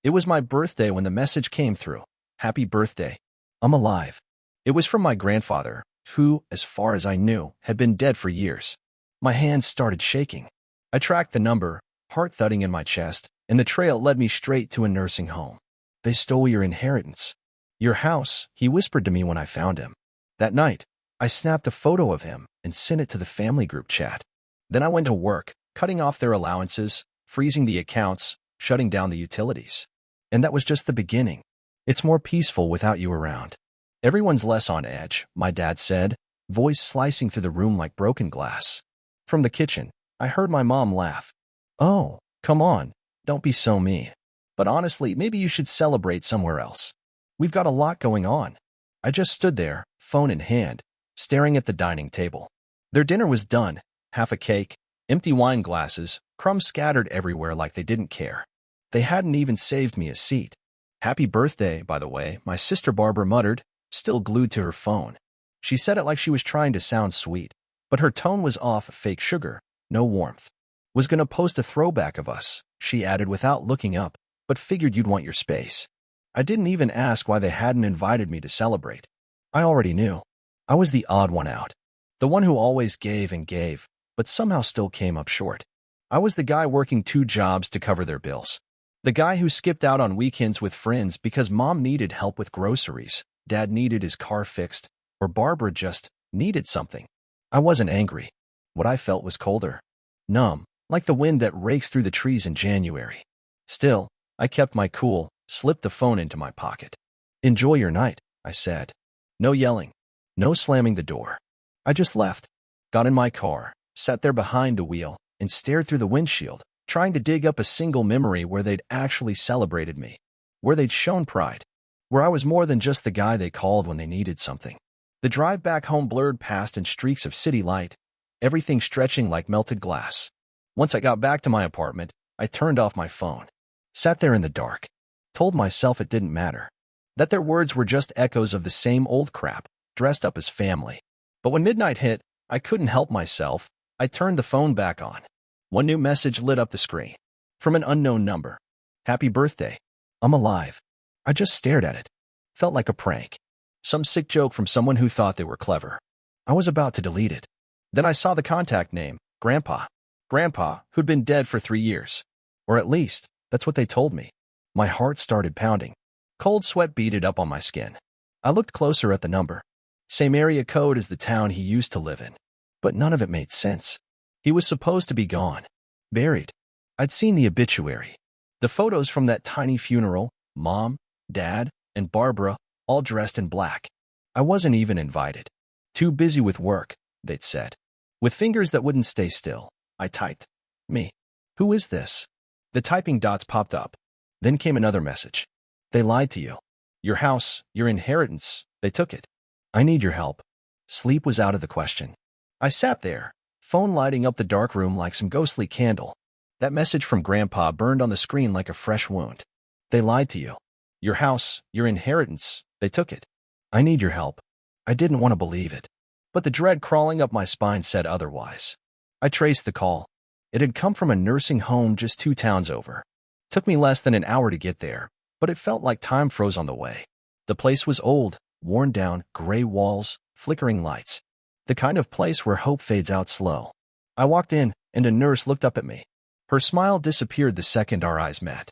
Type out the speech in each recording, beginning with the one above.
It was my birthday when the message came through. Happy birthday. I'm alive. It was from my grandfather, who, as far as I knew, had been dead for years. My hands started shaking. I tracked the number, heart thudding in my chest, and the trail led me straight to a nursing home. They stole your inheritance. Your house, he whispered to me when I found him. That night, I snapped a photo of him and sent it to the family group chat. Then I went to work, cutting off their allowances, freezing the accounts, shutting down the utilities. And that was just the beginning. It's more peaceful without you around. Everyone's less on edge, my dad said, voice slicing through the room like broken glass. From the kitchen, I heard my mom laugh. Oh, come on, don't be so mean. But honestly, maybe you should celebrate somewhere else. We've got a lot going on. I just stood there, phone in hand, staring at the dining table. Their dinner was done, half a cake, empty wine glasses, crumbs scattered everywhere like they didn't care. They hadn't even saved me a seat. Happy birthday, by the way, my sister Barbara muttered, still glued to her phone. She said it like she was trying to sound sweet, but her tone was off fake sugar, no warmth. Was gonna post a throwback of us, she added without looking up, but figured you'd want your space. I didn't even ask why they hadn't invited me to celebrate. I already knew. I was the odd one out. The one who always gave and gave, but somehow still came up short. I was the guy working 2 jobs to cover their bills. The guy who skipped out on weekends with friends because mom needed help with groceries, dad needed his car fixed, or Barbara just needed something. I wasn't angry. What I felt was colder. Numb, like the wind that rakes through the trees in January. Still, I kept my cool, slipped the phone into my pocket. Enjoy your night, I said. No yelling. No slamming the door. I just left. Got in my car, sat there behind the wheel, and stared through the windshield, trying to dig up a single memory where they'd actually celebrated me, where they'd shown pride, where I was more than just the guy they called when they needed something. The drive back home blurred past in streaks of city light, everything stretching like melted glass. Once I got back to my apartment, I turned off my phone, sat there in the dark, told myself it didn't matter, that their words were just echoes of the same old crap, dressed up as family. But when midnight hit, I couldn't help myself. I turned the phone back on. One new message lit up the screen. From an unknown number. Happy birthday. I'm alive. I just stared at it. Felt like a prank. Some sick joke from someone who thought they were clever. I was about to delete it. Then I saw the contact name, Grandpa. Grandpa, who'd been dead for 3 years. Or at least, that's what they told me. My heart started pounding. Cold sweat beaded up on my skin. I looked closer at the number. Same area code as the town he used to live in. But none of it made sense. He was supposed to be gone. Buried. I'd seen the obituary. The photos from that tiny funeral, Mom, Dad, and Barbara, all dressed in black. I wasn't even invited. Too busy with work, they'd said. With fingers that wouldn't stay still, I typed. Me. Who is this? The typing dots popped up. Then came another message. They lied to you. Your house, your inheritance, they took it. I need your help. Sleep was out of the question. I sat there, phone lighting up the dark room like some ghostly candle. That message from Grandpa burned on the screen like a fresh wound. They lied to you. Your house, your inheritance, they took it. I need your help. I didn't want to believe it. But the dread crawling up my spine said otherwise. I traced the call. It had come from a nursing home just 2 towns over. Took me less than an hour to get there, but it felt like time froze on the way. The place was old, worn down, gray walls, flickering lights. The kind of place where hope fades out slow. I walked in, and a nurse looked up at me. Her smile disappeared the second our eyes met.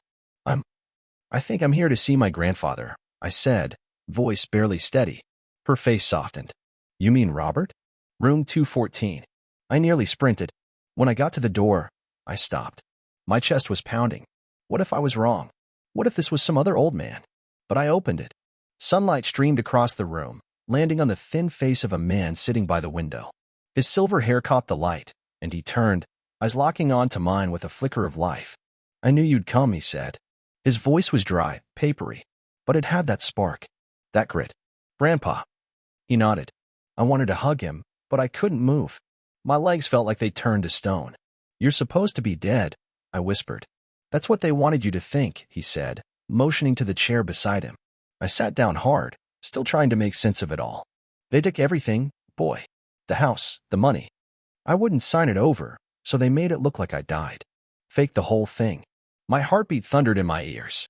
I think I'm here to see my grandfather, I said, voice barely steady. Her face softened. You mean Robert? Room 214. I nearly sprinted. When I got to the door, I stopped. My chest was pounding. What if I was wrong? What if this was some other old man? But I opened it. Sunlight streamed across the room, landing on the thin face of a man sitting by the window. His silver hair caught the light, and he turned, eyes locking on to mine with a flicker of life. I knew you'd come, he said. His voice was dry, papery, but it had that spark, that grit. Grandpa. He nodded. I wanted to hug him, but I couldn't move. My legs felt like they turned to stone. You're supposed to be dead, I whispered. That's what they wanted you to think, he said, motioning to the chair beside him. I sat down hard, still trying to make sense of it all. They took everything, boy. The house, the money. I wouldn't sign it over, so they made it look like I died. Faked the whole thing. My heartbeat thundered in my ears.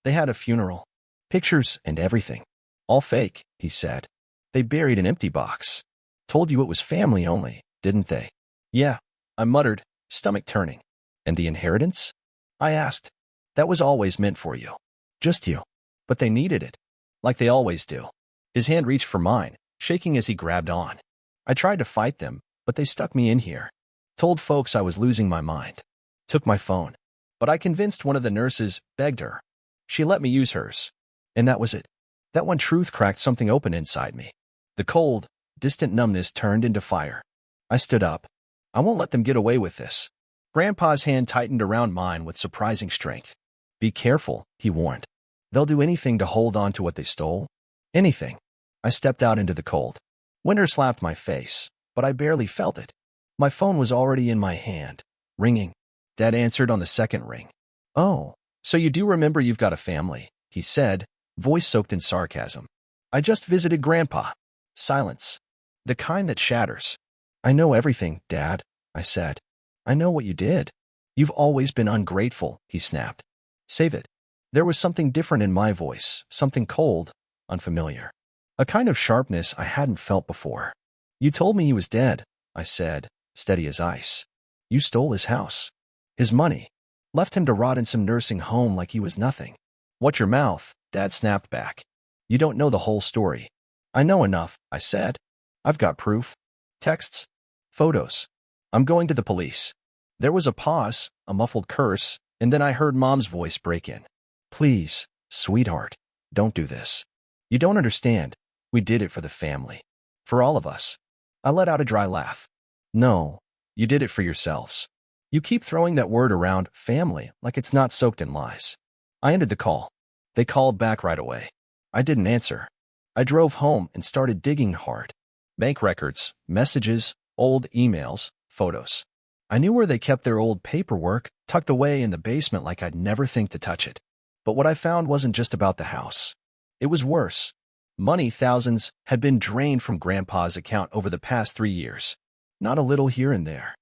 They had a funeral. Pictures and everything. All fake, he said. They buried an empty box. Told you it was family only, didn't they? Yeah, I muttered, stomach turning. And the inheritance? I asked. That was always meant for you. Just you. But they needed it. Like they always do. His hand reached for mine, shaking as he grabbed on. I tried to fight them, but they stuck me in here. Told folks I was losing my mind. Took my phone. But I convinced one of the nurses, begged her. She let me use hers. And that was it. That one truth cracked something open inside me. The cold, distant numbness turned into fire. I stood up. I won't let them get away with this. Grandpa's hand tightened around mine with surprising strength. Be careful, he warned. They'll do anything to hold on to what they stole. Anything. I stepped out into the cold. Winter slapped my face, but I barely felt it. My phone was already in my hand, ringing. Dad answered on the second ring. Oh, so you do remember you've got a family, he said, voice soaked in sarcasm. I just visited Grandpa. Silence. The kind that shatters. I know everything, Dad, I said. I know what you did. You've always been ungrateful, he snapped. Save it. There was something different in my voice, something cold, unfamiliar. A kind of sharpness I hadn't felt before. You told me he was dead, I said, steady as ice. You stole his house. His money. Left him to rot in some nursing home like he was nothing. Watch your mouth, Dad snapped back. You don't know the whole story. I know enough, I said. I've got proof. Texts. Photos. I'm going to the police. There was a pause, a muffled curse, and then I heard Mom's voice break in. Please, sweetheart, don't do this. You don't understand. We did it for the family. For all of us. I let out a dry laugh. No, you did it for yourselves. You keep throwing that word around, family, like it's not soaked in lies. I ended the call. They called back right away. I didn't answer. I drove home and started digging hard. Bank records, messages, old emails, photos. I knew where they kept their old paperwork, tucked away in the basement like I'd never think to touch it. But what I found wasn't just about the house. It was worse. Money, thousands, had been drained from Grandpa's account over the past 3 years. Not a little here and there.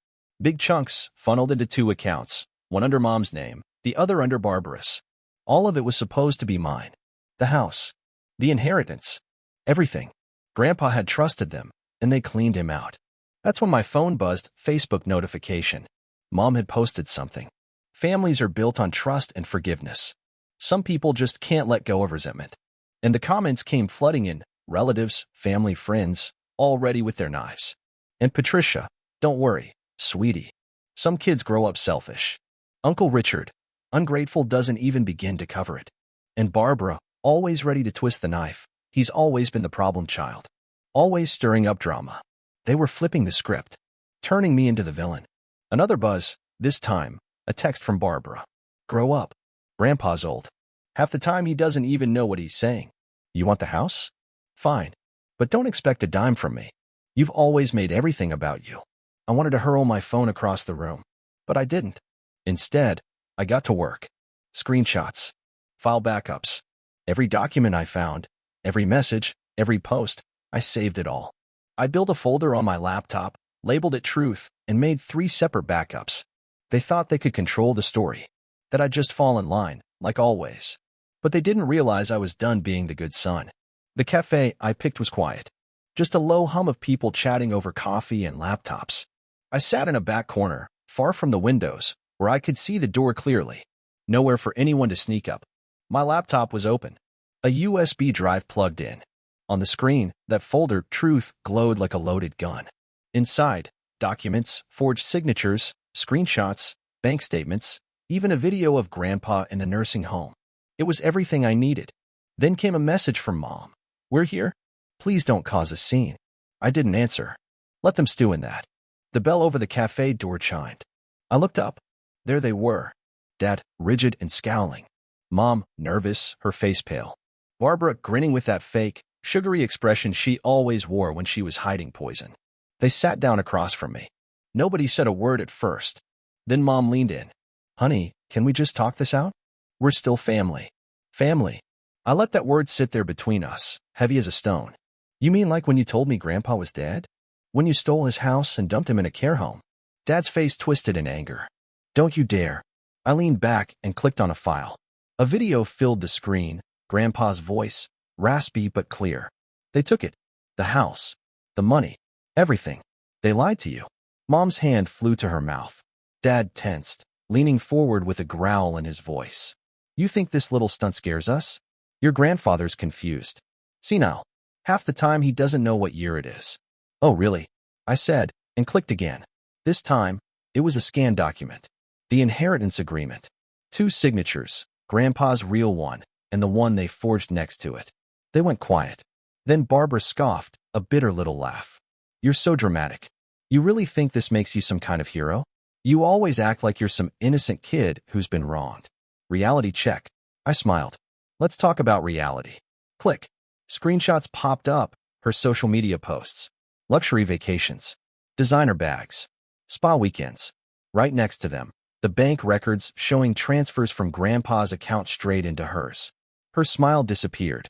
Big chunks funneled into 2 accounts, one under Mom's name, the other under Barbara's. All of it was supposed to be mine. The house. The inheritance. Everything. Grandpa had trusted them, and they cleaned him out. That's when my phone buzzed, Facebook notification. Mom had posted something. Families are built on trust and forgiveness. Some people just can't let go of resentment. And the comments came flooding in, relatives, family, friends, all ready with their knives. And Patricia, don't worry, sweetie. Some kids grow up selfish. Uncle Richard, ungrateful doesn't even begin to cover it. And Barbara, always ready to twist the knife. He's always been the problem child. Always stirring up drama. They were flipping the script, turning me into the villain. Another buzz, this time, a text from Barbara. Grow up. Grandpa's old. Half the time he doesn't even know what he's saying. You want the house? Fine. But don't expect a dime from me. You've always made everything about you. I wanted to hurl my phone across the room, but I didn't. Instead, I got to work. Screenshots. File backups. Every document I found, every message, every post, I saved it all. I built a folder on my laptop, labeled it Truth, and made 3 separate backups. They thought they could control the story, that I'd just fall in line, like always. But they didn't realize I was done being the good son. The cafe I picked was quiet. Just a low hum of people chatting over coffee and laptops. I sat in a back corner, far from the windows, where I could see the door clearly. Nowhere for anyone to sneak up. My laptop was open. A USB drive plugged in. On the screen, that folder, Truth, glowed like a loaded gun. Inside, documents, forged signatures, screenshots, bank statements, even a video of Grandpa in the nursing home. It was everything I needed. Then came a message from Mom. We're here. Please don't cause a scene. I didn't answer. Let them stew in that. The bell over the cafe door chimed. I looked up. There they were. Dad, rigid and scowling. Mom, nervous, her face pale. Barbara, grinning with that fake, sugary expression she always wore when she was hiding poison. They sat down across from me. Nobody said a word at first. Then Mom leaned in. Honey, can we just talk this out? We're still family. Family. I let that word sit there between us, heavy as a stone. You mean like when you told me Grandpa was dead? When you stole his house and dumped him in a care home? Dad's face twisted in anger. Don't you dare. I leaned back and clicked on a file. A video filled the screen, Grandpa's voice, raspy but clear. They took it. The house. The money. Everything. They lied to you. Mom's hand flew to her mouth. Dad tensed, leaning forward with a growl in his voice. You think this little stunt scares us? Your grandfather's confused. Senile. Half the time he doesn't know what year it is. Oh, really? I said, and clicked again. This time, it was a scanned document. The inheritance agreement. 2 signatures, Grandpa's real one, and the one they forged next to it. They went quiet. Then Barbara scoffed, a bitter little laugh. You're so dramatic. You really think this makes you some kind of hero? You always act like you're some innocent kid who's been wronged. Reality check. I smiled. Let's talk about reality. Click. Screenshots popped up, her social media posts. Luxury vacations. Designer bags. Spa weekends. Right next to them, the bank records showing transfers from Grandpa's account straight into hers. Her smile disappeared.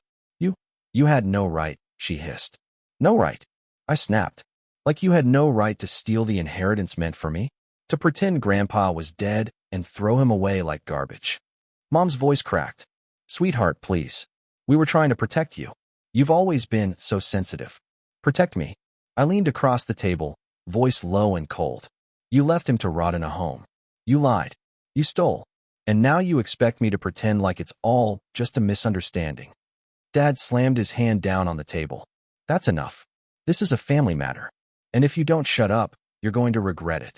You had no right, she hissed. No right. I snapped. Like you had no right to steal the inheritance meant for me? To pretend Grandpa was dead and throw him away like garbage. Mom's voice cracked. Sweetheart, please. We were trying to protect you. You've always been so sensitive. Protect me. I leaned across the table, voice low and cold. You left him to rot in a home. You lied. You stole. And now you expect me to pretend like it's all just a misunderstanding. Dad slammed his hand down on the table. That's enough. This is a family matter. And if you don't shut up, you're going to regret it.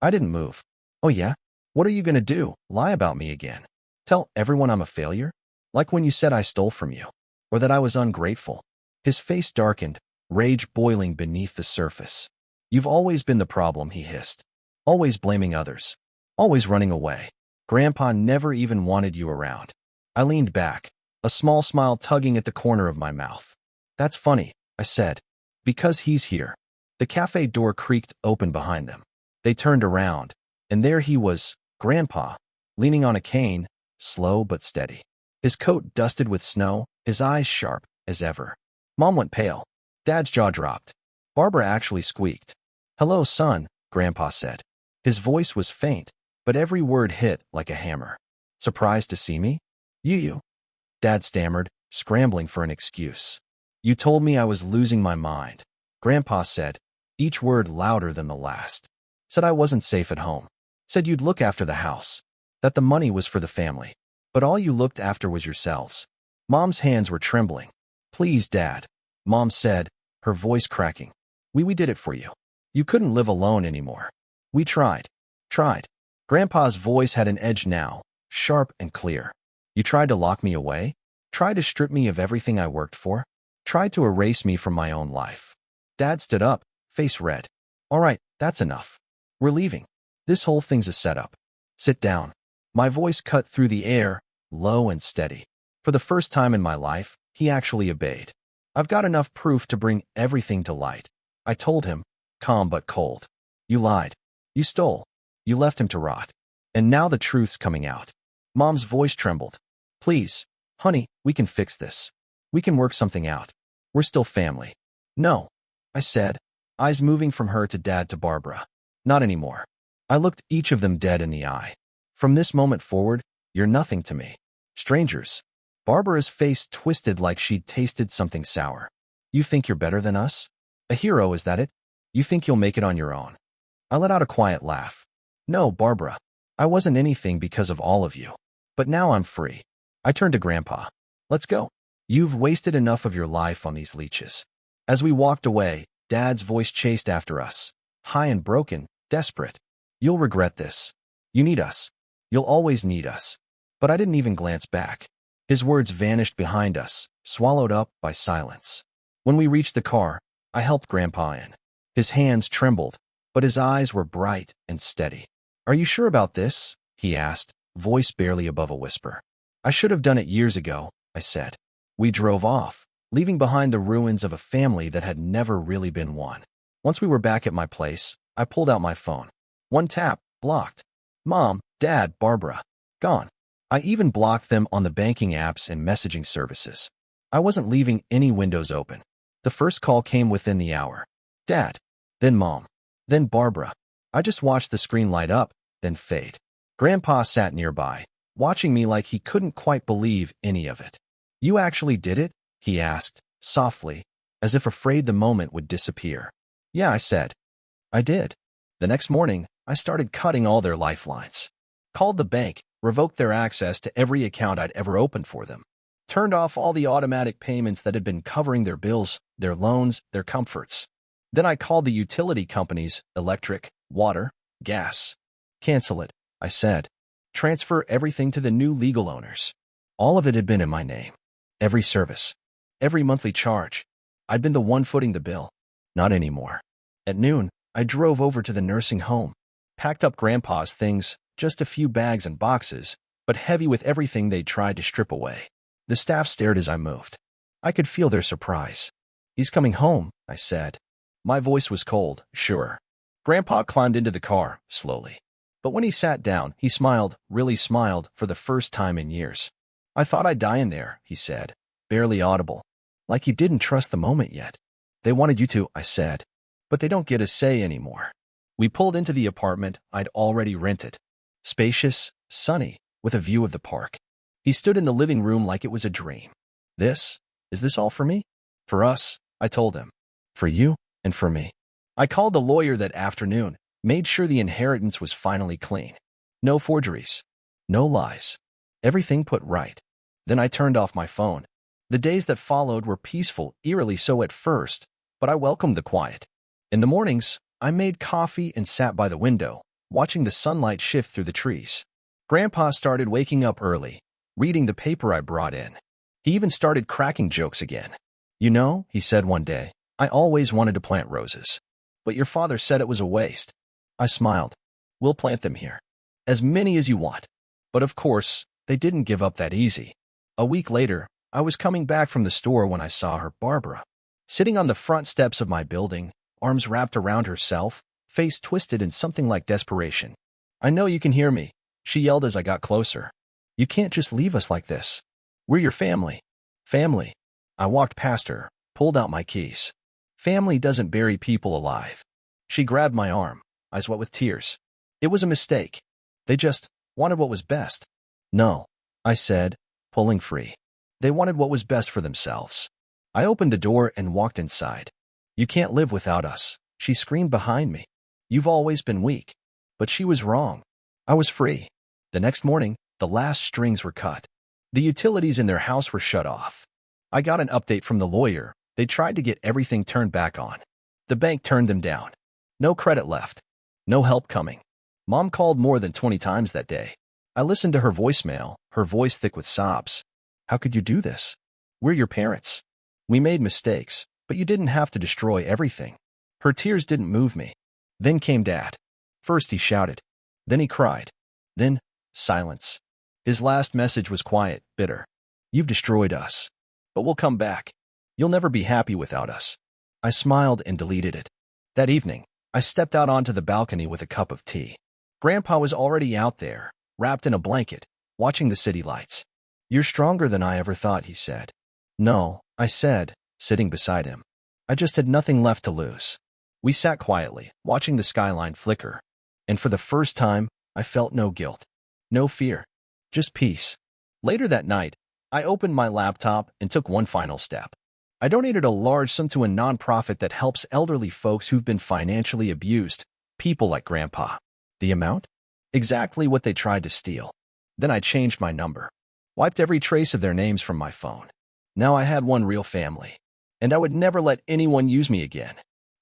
I didn't move. Oh yeah? What are you going to do? Lie about me again? Tell everyone I'm a failure? Like when you said I stole from you. Or that I was ungrateful. His face darkened, rage boiling beneath the surface. You've always been the problem, he hissed. Always blaming others. Always running away. Grandpa never even wanted you around. I leaned back, a small smile tugging at the corner of my mouth. That's funny, I said. Because he's here. The cafe door creaked open behind them. They turned around, and there he was, Grandpa, leaning on a cane, slow but steady. His coat dusted with snow, his eyes sharp as ever. Mom went pale. Dad's jaw dropped. Barbara actually squeaked. Hello, son, Grandpa said. His voice was faint, but every word hit like a hammer. Surprised to see me? You. Dad stammered, scrambling for an excuse. You told me I was losing my mind. Grandpa said, each word louder than the last. Said I wasn't safe at home. Said you'd look after the house. That the money was for the family. But all you looked after was yourselves. Mom's hands were trembling. Please, Dad, Mom said, her voice cracking. We did it for you. You couldn't live alone anymore. We tried. Grandpa's voice had an edge now, sharp and clear. You tried to lock me away? Tried to strip me of everything I worked for? Tried to erase me from my own life. Dad stood up, face red. All right, that's enough. We're leaving. This whole thing's a setup. Sit down. My voice cut through the air, low and steady. For the first time in my life, he actually obeyed. I've got enough proof to bring everything to light. I told him, calm but cold. You lied. You stole. You left him to rot. And now the truth's coming out. Mom's voice trembled. Please, honey, we can fix this. We can work something out. We're still family. No, I said, eyes moving from her to Dad to Barbara. Not anymore. I looked each of them dead in the eye. From this moment forward, you're nothing to me. Strangers. Barbara's face twisted like she'd tasted something sour. You think you're better than us? A hero, is that it? You think you'll make it on your own? I let out a quiet laugh. No, Barbara. I wasn't anything because of all of you. But now I'm free. I turned to Grandpa. Let's go. You've wasted enough of your life on these leeches. As we walked away, Dad's voice chased after us. High and broken, desperate. You'll regret this. You need us. You'll always need us. But I didn't even glance back. His words vanished behind us, swallowed up by silence. When we reached the car, I helped Grandpa in. His hands trembled, but his eyes were bright and steady. Are you sure about this? He asked, voice barely above a whisper. I should have done it years ago, I said. We drove off, leaving behind the ruins of a family that had never really been one. Once we were back at my place, I pulled out my phone. One tap, blocked. Mom, Dad, Barbara. Gone. I even blocked them on the banking apps and messaging services. I wasn't leaving any windows open. The first call came within the hour. Dad. Then Mom. Then Barbara. I just watched the screen light up, then fade. Grandpa sat nearby, watching me like he couldn't quite believe any of it. "You actually did it?" he asked, softly, as if afraid the moment would disappear. "Yeah," I said. "I did." The next morning, I started cutting all their lifelines. Called the bank, revoked their access to every account I'd ever opened for them. Turned off all the automatic payments that had been covering their bills, their loans, their comforts. Then I called the utility companies, electric, water, gas. "Cancel it," I said. "Transfer everything to the new legal owners." All of it had been in my name. Every service. Every monthly charge. I'd been the one footing the bill. Not anymore. At noon, I drove over to the nursing home. Packed up Grandpa's things, just a few bags and boxes, but heavy with everything they'd tried to strip away. The staff stared as I moved. I could feel their surprise. "He's coming home," I said. My voice was cold, sure. Grandpa climbed into the car, slowly. But when he sat down, he smiled, really smiled, for the first time in years. "I thought I'd die in there," he said, barely audible, like he didn't trust the moment yet. "They wanted you to," I said. "But they don't get a say anymore." We pulled into the apartment I'd already rented. Spacious, sunny, with a view of the park. He stood in the living room like it was a dream. Is this all for me?" "For us," I told him. "For you, and for me." I called the lawyer that afternoon, made sure the inheritance was finally clean. No forgeries. No lies. Everything put right. Then I turned off my phone. The days that followed were peaceful, eerily so at first, but I welcomed the quiet. In the mornings, I made coffee and sat by the window, watching the sunlight shift through the trees. Grandpa started waking up early, reading the paper I brought in. He even started cracking jokes again. "You know," he said one day, "I always wanted to plant roses. But your father said it was a waste." I smiled. "We'll plant them here. As many as you want." But of course, they didn't give up that easy. A week later, I was coming back from the store when I saw her, Barbara, sitting on the front steps of my building, arms wrapped around herself, face twisted in something like desperation. "I know you can hear me," she yelled as I got closer. "You can't just leave us like this. We're your family." "Family." I walked past her, pulled out my keys. "Family doesn't bury people alive." She grabbed my arm, eyes wet with tears. "It was a mistake. They just wanted what was best." "No," I said, pulling free. "They wanted what was best for themselves." I opened the door and walked inside. "You can't live without us," she screamed behind me. "You've always been weak." But she was wrong. I was free. The next morning, the last strings were cut. The utilities in their house were shut off. I got an update from the lawyer. They tried to get everything turned back on. The bank turned them down. No credit left. No help coming. Mom called more than 20 times that day. I listened to her voicemail, her voice thick with sobs. "How could you do this? We're your parents. We made mistakes, but you didn't have to destroy everything." Her tears didn't move me. Then came Dad. First he shouted. Then he cried. Then, silence. His last message was quiet, bitter. "You've destroyed us. But we'll come back. You'll never be happy without us." I smiled and deleted it. That evening, I stepped out onto the balcony with a cup of tea. Grandpa was already out there, wrapped in a blanket, watching the city lights. "You're stronger than I ever thought," he said. "No," I said, sitting beside him. I just had nothing left to lose. We sat quietly, watching the skyline flicker. And for the first time, I felt no guilt. No fear. Just peace. Later that night, I opened my laptop and took one final step. I donated a large sum to a nonprofit that helps elderly folks who've been financially abused, people like Grandpa. The amount? Exactly what they tried to steal. Then I changed my number. Wiped every trace of their names from my phone. Now I had one real family. And I would never let anyone use me again.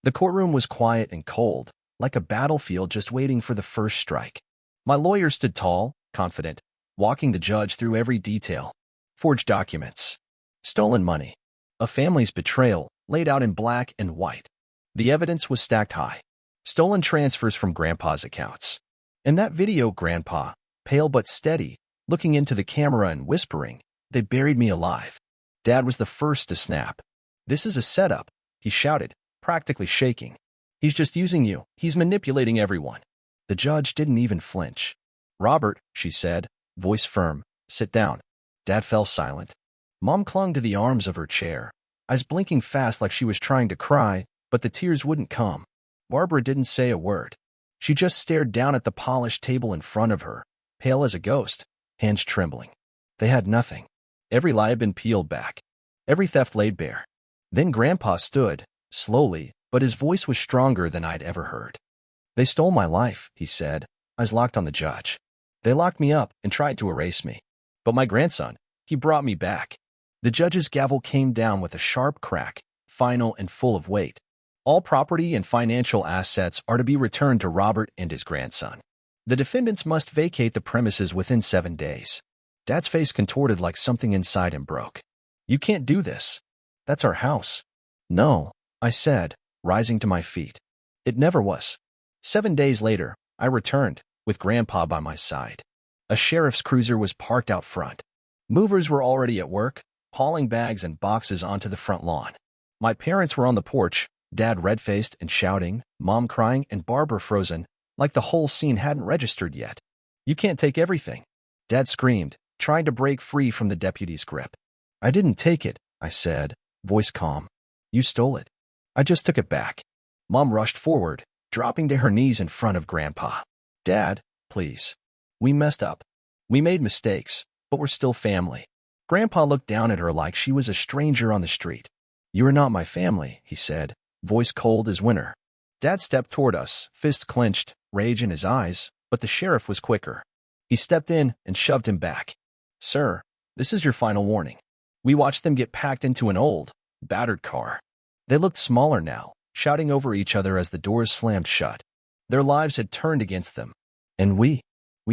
The courtroom was quiet and cold, like a battlefield just waiting for the first strike. My lawyer stood tall, confident, walking the judge through every detail. Forged documents. Stolen money. A family's betrayal, laid out in black and white. The evidence was stacked high. Stolen transfers from Grandpa's accounts. In that video, Grandpa, pale but steady, looking into the camera and whispering, "They buried me alive." Dad was the first to snap. "This is a setup," he shouted, practically shaking. "He's just using you. He's manipulating everyone." The judge didn't even flinch. "Robert," she said, voice firm, "sit down." Dad fell silent. Mom clung to the arms of her chair, eyes blinking fast like she was trying to cry, but the tears wouldn't come. Barbara didn't say a word. She just stared down at the polished table in front of her, pale as a ghost. hands trembling. They had nothing. Every lie had been peeled back. Every theft laid bare. Then Grandpa stood, slowly, but his voice was stronger than I'd ever heard. "They stole my life," he said, eyes locked on the judge. "They locked me up and tried to erase me. But my grandson, he brought me back." The judge's gavel came down with a sharp crack, final and full of weight. "All property and financial assets are to be returned to Robert and his grandson. The defendants must vacate the premises within 7 days." Dad's face contorted like something inside him broke. "You can't do this. That's our house." "No," I said, rising to my feet. "It never was." 7 days later, I returned, with Grandpa by my side. A sheriff's cruiser was parked out front. Movers were already at work, hauling bags and boxes onto the front lawn. My parents were on the porch, Dad red-faced and shouting, Mom crying, and Barbara frozen, like the whole scene hadn't registered yet. "You can't take everything," Dad screamed, trying to break free from the deputy's grip. "I didn't take it," I said, voice calm. "You stole it. I just took it back." Mom rushed forward, dropping to her knees in front of Grandpa. "Dad, please. We messed up. We made mistakes, but we're still family." Grandpa looked down at her like she was a stranger on the street. "You are not my family," he said, voice cold as winter. Dad stepped toward us, fist clenched, rage in his eyes, but the sheriff was quicker. He stepped in and shoved him back. "Sir, this is your final warning." We watched them get packed into an old, battered car. They looked smaller now, shouting over each other as the doors slammed shut. Their lives had turned against them. And we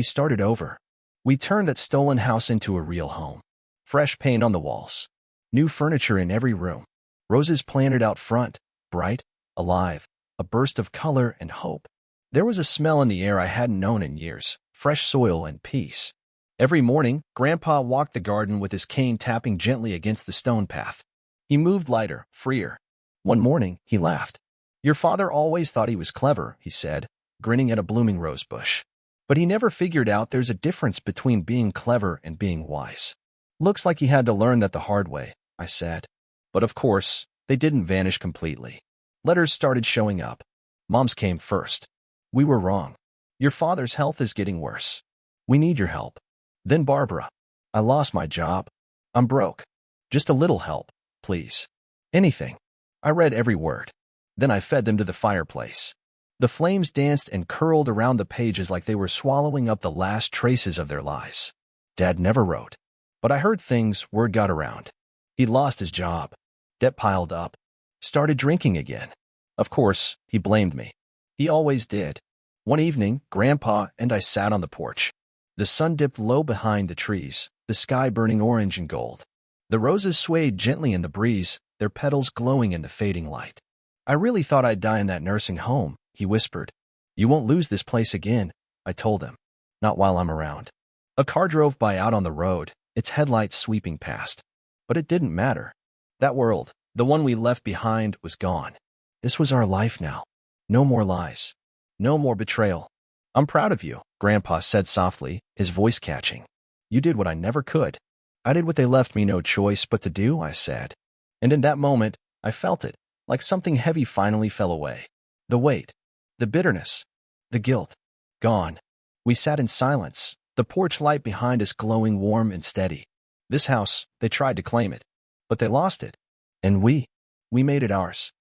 started over. We turned that stolen house into a real home. Fresh paint on the walls. New furniture in every room. Roses planted out front, bright, alive, a burst of color and hope. There was a smell in the air I hadn't known in years, fresh soil and peace. Every morning, Grandpa walked the garden with his cane tapping gently against the stone path. He moved lighter, freer. One morning, he laughed. "Your father always thought he was clever," he said, grinning at a blooming rose bush. "But he never figured out there's a difference between being clever and being wise." "Looks like he had to learn that the hard way," I said. But of course, they didn't vanish completely. Letters started showing up. Mom's came first. "We were wrong. Your father's health is getting worse. We need your help." Then Barbara. "I lost my job. I'm broke. Just a little help, please. Anything." I read every word. Then I fed them to the fireplace. The flames danced and curled around the pages like they were swallowing up the last traces of their lies. Dad never wrote. But I heard things, word got around. He'd lost his job. Debt piled up. Started drinking again. Of course, he blamed me. He always did. One evening, Grandpa and I sat on the porch. The sun dipped low behind the trees, the sky burning orange and gold. The roses swayed gently in the breeze, their petals glowing in the fading light. "I really thought I'd die in that nursing home," he whispered. "You won't lose this place again," I told him. "Not while I'm around." A car drove by out on the road, its headlights sweeping past. But it didn't matter. That world, the one we left behind, was gone. This was our life now. No more lies. No more betrayal. "I'm proud of you," Grandpa said softly, his voice catching. "You did what I never could." "I did what they left me no choice but to do," I said. And in that moment, I felt it, like something heavy finally fell away. The weight, the bitterness, the guilt. Gone. We sat in silence, the porch light behind us glowing warm and steady. This house, they tried to claim it. But they lost it. And we made it ours.